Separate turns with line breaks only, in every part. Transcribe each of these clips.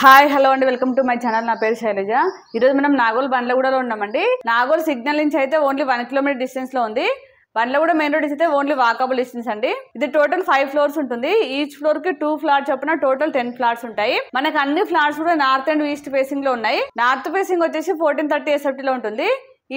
Hi hello అండి, welcome to my channel. నా పేరు శైలజ. ఈరోజు మనం నాగోల్ బండ్లగూడలో ఉన్నామండి. నాగోల్ సిగ్నల్ నుంచి అయితే ఓన్లీ 1 కిలోమీటర్ డిస్టెన్స్ లో ఉంది. బండ్లగూడ మెయిన్ రోడ్ అయితే ఓన్లీ వాకబుల్ డిస్టెన్స్ అండి. ఇది టోటల్ 5 ఫ్లోర్స్ ఉంటుంది. ఈచ్ ఫ్లోర్ కి 2 ఫ్లాట్స్ చొప్పున టోటల్ 10 ఫ్లాట్స్ ఉంటాయి. మనకు అన్ని ఫ్లాట్స్ కూడా నార్త్ అండ్ ఈస్ట్ ఫేసింగ్ లో ఉన్నాయి. నార్త్ ఫేసింగ్ వచ్చేసి 1430 SFT లో ఉంటుంది.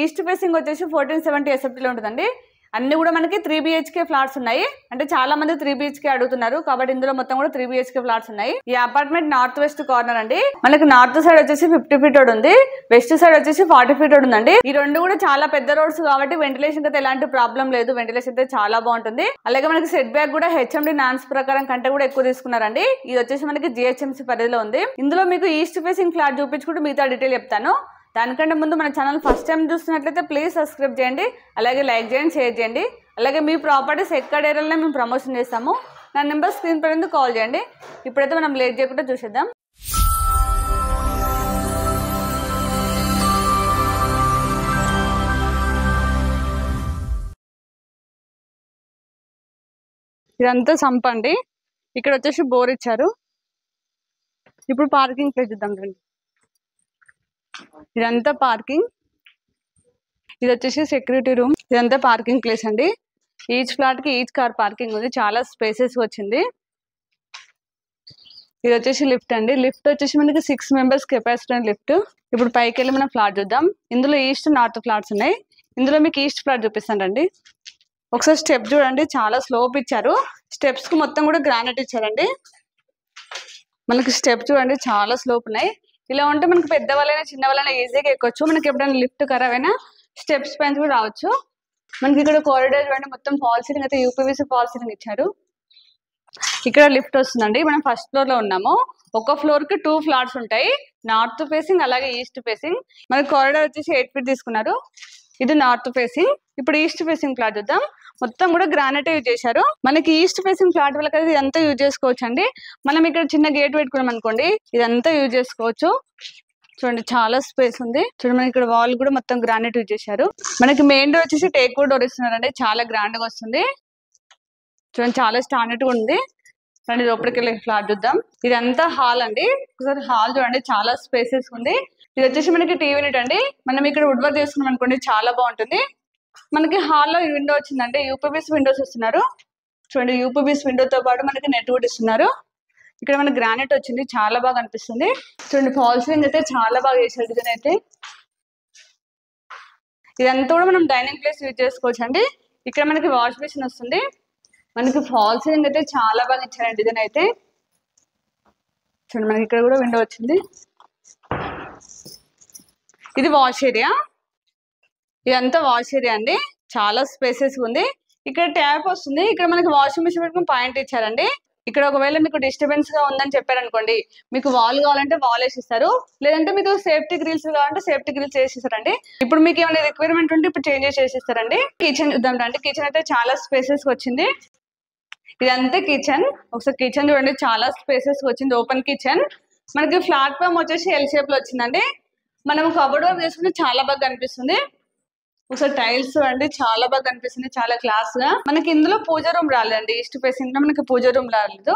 ఈస్ట్ ఫేసింగ్ వచ్చేసి 1470 SFT లో ఉంటుందండి. అన్ని కూడా మనకి 3 BHK ఫ్లాట్స్ ఉన్నాయి. అంటే చాలా మంది 3 BHK అడుగుతున్నారు కాబట్టి ఇందులో మొత్తం కూడా 3 BHK ఫ్లాట్స్ ఉన్నాయి. ఈ అపార్ట్మెంట్ నార్త్ వెస్ట్ కార్నర్ అండి. మనకి నార్త్ సైడ్ వచ్చేసి 50 ఫీట్ రోడ్ ఉంది, వెస్ట్ సైడ్ వచ్చేసి 40 ఫీట్ రోడ్ ఉందండి. ఈ రెండు కూడా చాలా పెద్ద రోడ్స్ కాబట్టి వెంటిలేషన్ అయితే ఎలాంటి ప్రాబ్లం లేదు. వెంటిలేషన్ అయితే చాలా బాగుంటుంది. అలాగే మనకి సెట్ బ్యాక్ కూడా HMD నాన్స్ ప్రకారం కంటే కూడా ఎక్కువ తీసుకున్నారండి. ఇది వచ్చేసి మనకి GHMC పరిధిలో ఉంది. ఇందులో మీకు ఈస్ట్ ఫేసింగ్ ఫ్లాట్ చూపించుకుంటూ మిగతా డీటెయిల్ చెప్తాను. దానికంటే ముందు మన ఛానల్ ఫస్ట్ టైం చూస్తున్నట్లయితే ప్లీజ్ సబ్స్క్రైబ్ చేయండి, అలాగే లైక్ చేయండి, షేర్ చేయండి. అలాగే మీ ప్రాపర్టీస్ ఎక్కడ ఏరియాలో మేము ప్రమోషన్ చేస్తాము. నా నెంబర్ స్క్రీన్ పైన కాల్ చేయండి. ఇప్పుడైతే మనం లేట్ చేయకుండా చూసేద్దాం. ఇదంతా సంప్ అండి. ఇక్కడ వచ్చేసి బోర్ ఇచ్చారు. ఇప్పుడు పార్కింగ్ ప్లేస్ చూద్దాం రండి. ఇదంతా పార్కింగ్. ఇది వచ్చేసి సెక్యూరిటీ రూమ్. ఇదంతా పార్కింగ్ ప్లేస్ అండి. ఈచ్ ఫ్లాట్ కి ఈచ్ కార్ పార్కింగ్ ఉంది. చాలా స్పేసెస్ వచ్చింది. ఇది వచ్చేసి లిఫ్ట్ అండి. లిఫ్ట్ వచ్చేసి మనకి 6 మెంబర్స్ కెపాసిటీ లిఫ్ట్. ఇప్పుడు పైకి వెళ్ళి మనం ఫ్లాట్ చూద్దాం. ఇందులో ఈస్ట్ నార్త్ ఫ్లాట్స్ ఉన్నాయి. ఇందులో మీకు ఈస్ట్ ఫ్లాట్ చూపిస్తానండి. ఒకసారి స్టెప్ చూడండి, చాలా స్లోప్ ఇచ్చారు. స్టెప్స్ కి మొత్తం కూడా గ్రానైట్ ఇచ్చారండి. మనకి స్టెప్ చూడండి, చాలా స్లోప్ ఉన్నాయి. ఇలా ఉంటే మనకి పెద్దవాళ్ళైనా చిన్న వాళ్ళైనా ఈజీగా ఎక్కొచ్చు. మనకి ఎప్పుడైనా లిఫ్ట్ ఖరాబ్ అయినా స్టెప్స్ పైన కూడా రావచ్చు. మనకి ఇక్కడ కారిడార్ చూడండి, మొత్తం ఫాల్ సీలింగ్ అయితే UPVC ఫాల్ సీలింగ్ ఇచ్చారు. ఇక్కడ లిఫ్ట్ వస్తుందండి. మనం ఫస్ట్ ఫ్లోర్ లో ఉన్నాము. ఒక ఫ్లోర్ కి 2 ఫ్లాట్స్ ఉంటాయి, నార్త్ ఫేసింగ్ అలాగే ఈస్ట్ ఫేసింగ్. మనకి కారిడార్ వచ్చేసి 8 ఫీట్ తీసుకున్నారు. ఇది నార్త్ ఫేసింగ్. ఇప్పుడు ఈస్ట్ ఫేసింగ్ ఫ్లాట్ చూద్దాం. మొత్తం కూడా గ్రానైట్ యూజ్ చేశారు. మనకి ఈస్ట్ ఫేసింగ్ ఫ్లాట్ వాళ్ళకి ఇదంతా యూజ్ చేసుకోవచ్చు అండి. మనం ఇక్కడ చిన్న గేట్ పెట్టుకున్నాం అనుకోండి, ఇదంతా యూజ్ చేసుకోవచ్చు. చూడండి, చాలా స్పేస్ ఉంది. చూడండి, మనకి ఇక్కడ వాల్ కూడా మొత్తం గ్రానైట్ యూజ్ చేశారు. మనకి మెయిన్ డోర్ వచ్చేసి టేక్ వుడ్ డోర్ ఇస్తున్నారండి. చాలా గ్రాండ్ గా వస్తుంది. చూడండి, చాలా స్టాండర్డ్ గా ఉంది. రండి లోపలికి వెళ్ళి ఫ్లాట్ చూద్దాం. ఇదంతా హాల్ అండి. ఒకసారి హాల్ చూడండి, చాలా స్పేసెస్ ఉంది. ఇది వచ్చేసి మనకి టీవీ యూనిట్ అండి. మనం ఇక్కడ వుడ్ వర్క్ చేసుకున్నాం అనుకోండి, చాలా బాగుంటుంది. మనకి హాల్లో విండో వచ్చిందండి. UPVC విండోస్ ఇస్తున్నారు. చూడండి, UPVC విండోతో పాటు మనకి నెట్ వుడ్ ఇస్తున్నారు. ఇక్కడ మనకి గ్రానైట్ వచ్చింది, చాలా బాగా అనిపిస్తుంది. చూడండి, ఫాల్ సీలింగ్ అయితే చాలా బాగా చేశారు. డిజైన్ అయితే ఇదంతా కూడా మనం డైనింగ్ ప్లేస్ యూజ్ చేసుకోవచ్చు అండి. ఇక్కడ మనకి వాష్ బేసిన్ వస్తుంది. మనకి ఫాల్ సీలింగ్ అయితే చాలా బాగా ఇచ్చారండి. డిజైన్ అయితే చూడండి, మనకి ఇక్కడ కూడా విండో వచ్చింది. ఇది వాష్ ఏరియా. ఇదంతా వాష్ ఏరియా అండి. చాలా స్పేసెస్ ఉంది. ఇక్కడ ట్యాప్ వస్తుంది. ఇక్కడ మనకి వాషింగ్ మిషన్ పెట్టుకుని పాయింట్ ఇచ్చారండి. ఇక్కడ ఒకవేళ మీకు డిస్టర్బెన్స్ గా ఉందని చెప్పారనుకోండి, మీకు వాల్ కావాలంటే వాల్ వేసిస్తారు, లేదంటే మీకు సేఫ్టీ గ్రిల్స్ కావాలంటే సేఫ్టీ గ్రిల్స్ వేసిస్తారండి. ఇప్పుడు మీకు ఏమైనా రిక్వైర్మెంట్ ఉంటే ఇప్పుడు చేంజ్ చేసిస్తారండి. కిచెన్ చూద్దాం రండి. కిచెన్ అయితే చాలా స్పేసెస్ వచ్చింది. ఇదంతా కిచెన్. ఒకసారి కిచెన్ చూడండి, చాలా స్పేసెస్ వచ్చింది. Open kitchen. మనకి ప్లాట్ఫామ్ వచ్చేసి L షేప్ లో వచ్చిందండి. మనం కబోర్డ్ వర్క్ చేసుకుంటే చాలా బాగా కనిపిస్తుంది. ఒకసారి టైల్స్ చూడండి, చాలా బాగా కనిపిస్తుంది, చాలా క్లాస్ గా. మనకి ఇందులో పూజ రూమ్ రాలేదండి. ఈస్ట్ ఫేసింగ్ లో మనకి పూజ రూమ్ రాలేదు.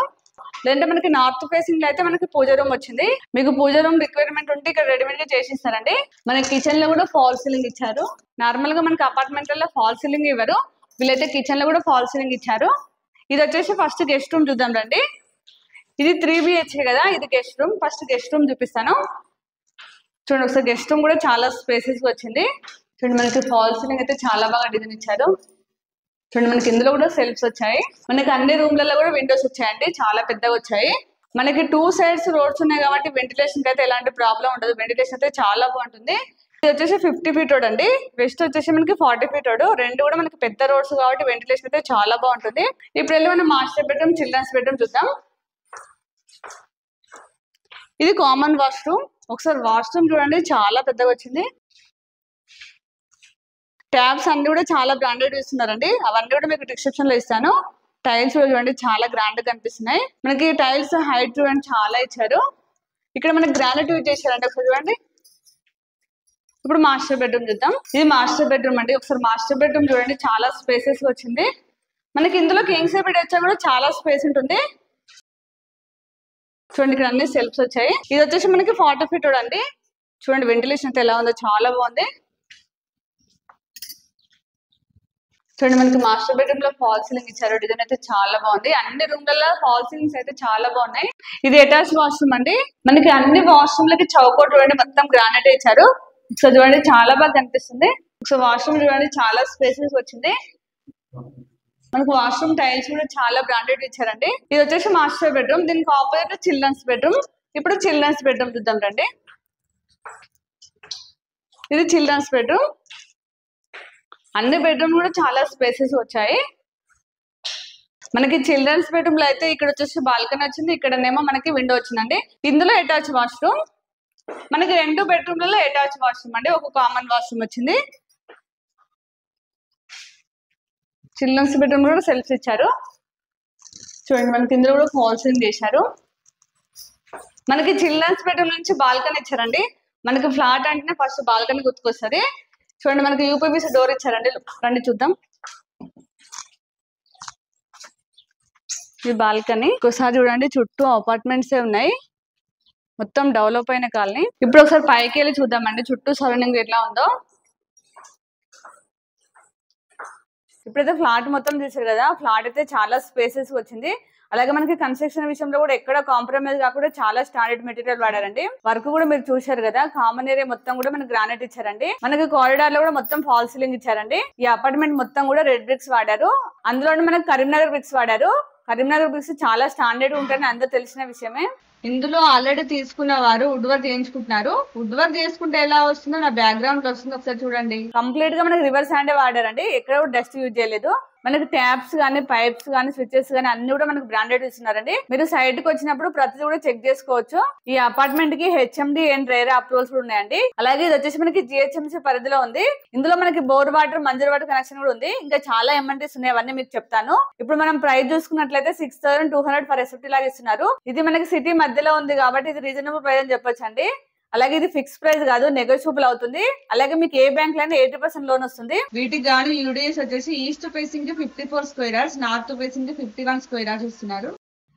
లేదంటే మనకి నార్త్ ఫేసింగ్ లో అయితే మనకి పూజ రూమ్ వచ్చింది. మీకు పూజ రూమ్ రిక్వైర్మెంట్ ఉంటే ఇక్కడ రెడీమేడ్ గా చేసిస్తారండి. మన కిచెన్ లో కూడా ఫాల్ సీలింగ్ ఇచ్చారు. నార్మల్ గా మనకి అపార్ట్మెంట్ లో ఫాల్ సీలింగ్ ఇవ్వరు, వీళ్ళైతే కిచెన్ లో కూడా ఫాల్ సీలింగ్ ఇచ్చారు. ఇది వచ్చేసి ఫస్ట్ గెస్ట్ రూమ్ చూద్దాం రండి. ఇది 3 BHK కదా, ఇది guest room. First guest room చూపిస్తాను. చూడండి, ఒకసారి గెస్ట్ రూమ్ కూడా చాలా స్పేసెస్ వచ్చింది. చూడండి, మనకి ఫాల్ సీలింగ్ అయితే చాలా బాగా డిజైన్ ఇచ్చారు. చూడండి, మనకి ఇందులో కూడా సెల్ఫ్స్ వచ్చాయి. మనకి అన్ని రూమ్లలో కూడా విండోస్ వచ్చాయండి, చాలా పెద్దగా వచ్చాయి. మనకి 2 సైడ్స్ రోడ్స్ ఉన్నాయి కాబట్టి వెంటిలేషన్ అయితే ఎలాంటి ప్రాబ్లం ఉండదు. వెంటిలేషన్ అయితే చాలా బాగుంటుంది. ఇది వచ్చేసి 50 ఫీట్ రోడ్ అండి. వెస్ట్ వచ్చేసి మనకి 40 ఫీట్ రోడ్. రెండు కూడా మనకి పెద్ద రోడ్స్ కాబట్టి వెంటిలేషన్ అయితే చాలా బాగుంటుంది. ఇప్పుడు వెళ్ళి మనం మాస్టర్ బెడ్రూమ్, చిల్డ్రన్స్ బెడ్రూమ్ చూద్దాం. ఇది కామన్ వాష్రూమ్. ఒకసారి వాష్రూమ్ చూడండి, చాలా పెద్దగా వచ్చింది. ట్యాబ్స్ అన్ని కూడా చాలా బ్రాండెడ్ ఇస్తున్నారండి. అవన్నీ కూడా మీకు డిస్క్రిప్షన్ లో ఇస్తాను. టైల్స్ చూడండి, చాలా గ్రాండ్ గా కనిపిస్తున్నాయి. మనకి టైల్స్ హైట్ చూడండి, చాలా ఇచ్చారు. ఇక్కడ మనకి గ్రానైట్ యూజ్ చేశారండి. ఒకసారి చూడండి. ఇప్పుడు మాస్టర్ బెడ్రూమ్ చూద్దాం. ఇది మాస్టర్ బెడ్రూమ్ అండి. ఒకసారి మాస్టర్ బెడ్రూమ్ చూడండి, చాలా స్పేసెస్ వచ్చింది. మనకి ఇందులో కింగ్ సైజ్ బెడ్ వచ్చా కూడా చాలా స్పేస్ ఉంటుంది. చూడండి ఇక్కడ అన్ని సెల్ఫ్స్ వచ్చాయి. ఇది వచ్చేసి మనకి 40 feet అండి. చూడండి వెంటిలేషన్ అయితే ఎలా ఉందో, చాలా బాగుంది. చూడండి మనకి మాస్టర్ బెడ్రూమ్ లో ఫాల్ సీలింగ్ ఇచ్చారు. డిజైన్ అయితే చాలా బాగుంది. అన్ని రూమ్లలో ఫాల్ సీలింగ్స్ అయితే చాలా బాగున్నాయి. ఇది అటాచ్ వాష్రూమ్ అండి. మనకి అన్ని వాష్రూమ్ లకి చౌకోట్ చూడండి మొత్తం గ్రానైట్ ఇచ్చారు. సో చూడండి చాలా బాగా కనిపిస్తుంది. సో వాష్రూమ్ చూడండి చాలా స్పేసెస్ వచ్చింది. మనకు వాష్రూమ్ టైల్స్ కూడా చాలా బ్రాండెడ్ ఇచ్చారండి. ఇది వచ్చేసి మాస్టర్ బెడ్రూమ్. దీనికి ఆపోజిట్ చిల్డ్రన్స్ బెడ్రూమ్. ఇప్పుడు చిల్డ్రన్స్ బెడ్రూమ్ చూద్దాం రండి. ఇది చిల్డ్రన్స్ బెడ్రూమ్. అన్ని బెడ్రూమ్ కూడా చాలా స్పేసెస్ వచ్చాయి. మనకి చిల్డ్రన్స్ బెడ్రూమ్ లో అయితే ఇక్కడ వచ్చేసి బాల్కనీ వచ్చింది. ఇక్కడనేమో మనకి విండో వచ్చిందండి. ఇందులో అటాచ్ వాష్రూమ్. మనకి 2 బెడ్రూమ్లలో అటాచ్ వాష్రూమ్ అండి. ఒక కామన్ వాష్రూమ్ వచ్చింది. చిల్డ్రన్స్ బెడ్రూమ్ కూడా సెల్ఫ్స్ ఇచ్చారు. చూడండి మనకి ఇందులో కూడా ఫాల్ సీలింగ్ చేశారు. మనకి చిల్డ్రన్స్ బెడ్రూమ్ నుంచి బాల్కనీ ఇచ్చారండి. మనకి ఫ్లాట్ అంటేనే ఫస్ట్ బాల్కనీ గుర్తుకొస్తుంది. చూడండి మనకి యూపీవీసీ డోర్ ఇచ్చారండి. రండి చూద్దాం. ఈ బాల్కనీ ఒకసారి చూడండి, చుట్టూ అపార్ట్మెంట్స్ ఉన్నాయి. మొత్తం డెవలప్ అయిన కాలనీ. ఇప్పుడు ఒకసారి పైకి వెళ్ళి చూద్దామండి చుట్టూ సరౌండింగ్ ఎట్లా ఉందో. ఇప్పుడైతే ఫ్లాట్ మొత్తం చూసారు కదా. ఫ్లాట్ అయితే చాలా స్పేసెస్ వచ్చింది. అలాగే మనకి కన్స్ట్రక్షన్ విషయంలో కూడా ఎక్కడ కాంప్రమైజ్ కాకుండా చాలా స్టాండర్డ్ మెటీరియల్ వాడారండి. వర్క్ కూడా మీరు చూశారు కదా. కామన్ ఏరియా మొత్తం కూడా మనకి గ్రానైట్ ఇచ్చారండి. మనకి కారిడార్ లో కూడా మొత్తం ఫాల్ సీలింగ్ ఇచ్చారండి. ఈ అపార్ట్మెంట్ మొత్తం కూడా రెడ్ బ్రిక్స్ వాడారు. అందులో మనకి కరీంనగర్ బ్రిక్స్ వాడారు. కరీంనగర్ బ్రిక్స్ చాలా స్టాండర్డ్ ఉంటాయని అందరూ తెలిసిన విషయమే. ఇందులో ఆల్రెడీ తీసుకున్న వారు వుడ్ వర్క్ చేయించుకుంటున్నారు. వుడ్ వర్క్ చేసుకుంటే ఎలా వస్తుందో నా బ్యాక్గ్రౌండ్ లో వస్తుంది. ఒకసారి చూడండి. కంప్లీట్ గా మనకి రివర్స్ హ్యాండ్ వాడారండి. ఎక్కడ కూడా డస్ట్ యూజ్ చేయలేదు. మనకి ట్యాప్స్ గానీ, పైప్స్ గానీ, స్విచెస్ గానీ అన్ని కూడా మనకి బ్రాండెడ్ ఇస్తున్నారండి. మీరు సైట్ కి వచ్చినప్పుడు ప్రతిదీ కూడా చెక్ చేసుకోవచ్చు. ఈ అపార్ట్మెంట్ కి హెచ్ఎండి అండ్ రేరా అప్రూవల్స్ కూడా ఉన్నాయండి. అలాగే ఇది వచ్చేసి మనకి జిహెచ్ఎంసీ పరిధిలో ఉంది. ఇందులో మనకి బోర్ వాటర్, మంజూరు వాటర్ కనెక్షన్ కూడా ఉంది. ఇంకా చాలా ఎమ్ఎన్టీస్ ఉన్నాయి, అవన్నీ మీకు చెప్తాను. ఇప్పుడు మనం ప్రైస్ చూసుకున్నట్లయితే 6200 ఫర్ ఎస్ఎఫ్టీ లాగా ఇస్తున్నారు. ఇది మనకి సిటీ మధ్యలో ఉంది కాబట్టి ఇది రీజనబుల్ ప్రైస్ అని చెప్పొచ్చు అండి. అలాగే ఇది ఫిక్స్ ప్రైస్ కాదు, నెగోషియబుల్ అవుతుంది. అలాగే మీకు ఏ బ్యాంక్ లో 80% లోన్ వస్తుంది. వీటికి గాను యూడిఎస్ వచ్చేసి ఈస్ట్ ఫేసింగ్ కి 54 స్క్వేర్ యార్డ్స్, నార్త్ ఫేసింగ్ కి 51 స్క్వేర్ యార్డ్స్ ఇస్తున్నారు.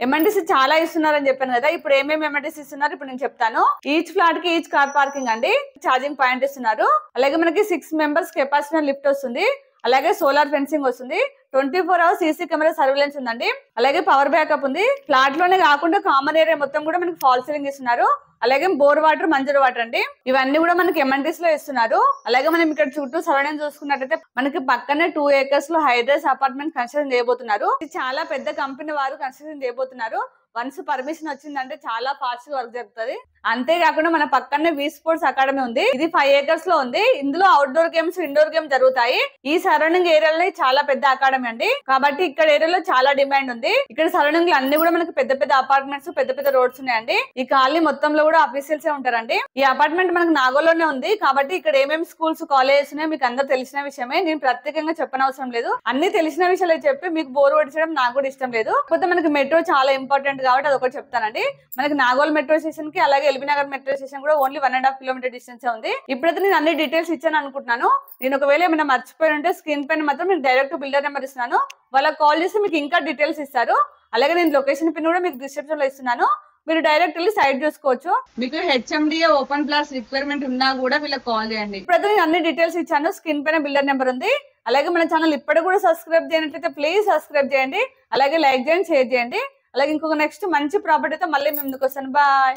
ఎమ్ఎన్టీసీ చాలా ఇస్తున్నారు అని చెప్పాను కదా. ఇప్పుడు ఏమేమి ఎమ్ఎన్టీసీ ఇస్తున్నారు ఇప్పుడు నేను చెప్తాను. ఈచ్ ఫ్లాట్ కి ఈచ్ కార్ పార్కింగ్ అండి. ఛార్జింగ్ పాయింట్ ఇస్తున్నారు. అలాగే మనకి 6 మెంబర్స్ కెపాసిటీ లిఫ్ట్ వస్తుంది. అలాగే సోలార్ ఫెన్సింగ్ వస్తుంది. 24 hours సీసీ కెమెరా సర్వేలెన్స్ ఉందండి. అలాగే పవర్ బ్యాకప్ ఉంది. ఫ్లాట్ లోనే కాకుండా కామన్ ఏరియా మొత్తం కూడా మనకి ఫాల్ సీలింగ్ ఇస్తున్నారు. అలాగే బోర్ వాటర్, మంజూరు వాటర్ అండి. ఇవన్నీ కూడా మనకి ఎమ్ఎన్టీస్ లో ఇస్తున్నారు. అలాగే మనం ఇక్కడ చుట్టూ సరౌండింగ్ చూసుకున్నట్టయితే మనకి పక్కనే 2 acres లో హైడ్రస్ అపార్ట్మెంట్ కన్స్ట్రక్షన్ చేయబోతున్నారు. ఇది చాలా పెద్ద కంపెనీ వారు కన్స్ట్రక్షన్ చేయబోతున్నారు. వన్స్ పర్మిషన్ వచ్చిందంటే చాలా ఫాస్ట్ గా వర్క్ జరుగుతుంది. అంతేకాకుండా మన పక్కనే వి స్పోర్ట్స్ అకాడమీ ఉంది. ఇది 5 acres లో ఉంది. ఇందులో అవుట్డోర్ గేమ్స్, ఇండోర్ గేమ్ జరుగుతాయి. ఈ సరౌండింగ్ ఏరియాలో చాలా పెద్ద అకాడమీ అండి. కాబట్టి ఇక్కడ ఏరియాలో చాలా డిమాండ్ ఉంది. ఇక్కడ సరౌండింగ్ లో అన్ని కూడా మనకి పెద్ద పెద్ద అపార్ట్మెంట్స్, పెద్ద పెద్ద రోడ్స్ ఉన్నాయండి. ఈ కాలనీ మొత్తంలో కూడా ఆఫీషియల్స్ ఉంటారండి. ఈ అపార్ట్మెంట్ మనకి నాగోల్లోనే ఉంది. కాబట్టి ఇక్కడ ఏమేమి స్కూల్స్, కాలేజెస్ ఉన్నాయో మీకు అందరూ తెలిసిన విషయమే. నేను ప్రత్యేకంగా చెప్పనవసరం లేదు. అన్ని తెలిసిన విషయాలు చెప్పి మీకు బోర్ కొట్టడం నాకు కూడా ఇష్టం లేదు. కాకపోతే మనకి మెట్రో చాలా ఇంపార్టెంట్ కాబట్టి అది ఒకటి చెప్తానండి. మనకి నాగోల్ మెట్రో స్టేషన్ కి అలాగే ఎల్బీనగర్ మెట్రో స్టేషన్ కూడా ఓన్లీ 1.5 kilometer డిస్టెన్స్ ఉంది. ఇప్పుడైతే నేను అన్ని డీటెయిల్స్ ఇచ్చాను అనుకుంటున్నాను. నేను ఒకవేళ ఏమైనా మర్చిపోయి ఉంటే స్క్రీన్ పైన మాత్రం నేను డైరెక్ట్ బిల్డర్ నెంబర్ ఇస్తున్నాను. వాళ్ళకి కాల్ చేసి మీకు ఇంకా డీటెయిల్స్ ఇస్తారు. అలాగే నేను లొకేషన్ పిన్ కూడా మీకు డిస్క్రిప్షన్ లో ఇస్తున్నాను. మీరు డైరెక్ట్ వెళ్ళి సైట్ చూసుకోవచ్చు. మీకు హెచ్ఎండిఏ ఓపెన్ క్లాస్ రిక్వైర్మెంట్ ఉన్నా కూడా వీళ్ళకి కాల్ చేయండి. ఇప్పుడైతే నేను అన్ని డీటెయిల్స్ ఇచ్చాను. స్క్రీన్ పైన బిల్డర్ నెంబర్ ఉంది. అలాగే మన ఛానల్ ఇప్పటికి కూడా సబ్స్క్రైబ్ చేయనట్లయితే ప్లీజ్ సబ్స్క్రైబ్ చేయండి. అలాగే లైక్ చేయండి, షేర్ చేయండి. అలాగే ఇంకొక నెక్స్ట్ మంచి ప్రాపర్టీతో మళ్ళీ మేము ముందుకు వస్తాను. బాయ్.